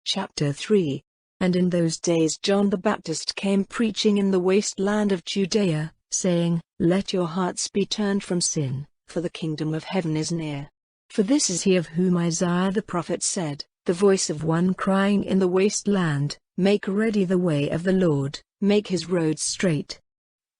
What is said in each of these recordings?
Chapter 3. And in those days John the Baptist came preaching in the wasteland of Judea, saying, Let your hearts be turned from sin, for the kingdom of heaven is near. For this is he of whom Isaiah the prophet said, The voice of one crying in the wasteland, Make ready the way of the Lord, make his roads straight.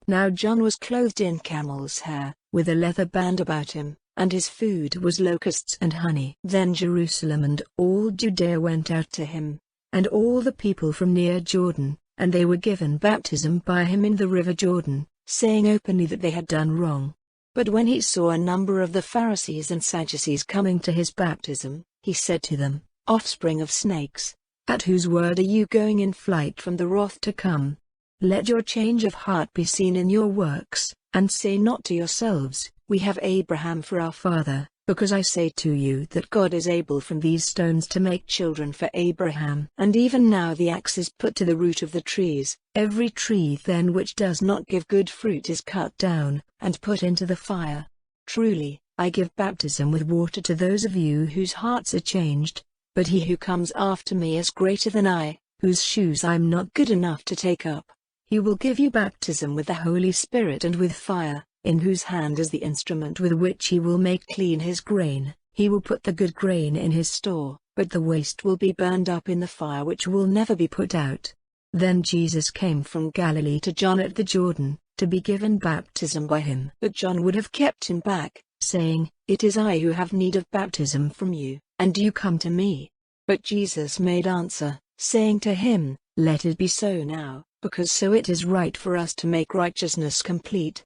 Now John was clothed in camel's hair, with a leather band about him, and his food was locusts and honey. Then Jerusalem and all Judea went out to him, and all the people from near Jordan, and they were given baptism by him in the river Jordan, saying openly that they had done wrong. But when he saw a number of the Pharisees and Sadducees coming to his baptism, he said to them, Offspring of snakes, at whose word are you going in flight from the wrath to come? Let your change of heart be seen in your works, and say not to yourselves, We have Abraham for our father, because I say to you that God is able from these stones to make children for Abraham. And even now the axe is put to the root of the trees. Every tree then which does not give good fruit is cut down, and put into the fire. Truly, I give baptism with water to those of you whose hearts are changed, but he who comes after me is greater than I, whose shoes I am not good enough to take up. He will give you baptism with the Holy Spirit and with fire, in whose hand is the instrument with which he will make clean his grain. He will put the good grain in his store, but the waste will be burned up in the fire which will never be put out. Then Jesus came from Galilee to John at the Jordan, to be given baptism by him. But John would have kept him back, saying, It is I who have need of baptism from you, and you come to me. But Jesus made answer, saying to him, Let it be so now, because so it is right for us to make righteousness complete.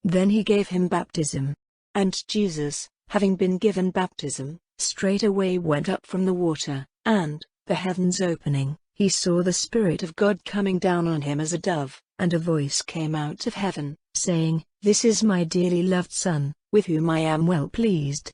Then he gave him baptism. And Jesus, having been given baptism, straightway went up from the water, and, the heavens opening, he saw the Spirit of God coming down on him as a dove, and a voice came out of heaven, saying, This is my dearly loved Son, with whom I am well pleased.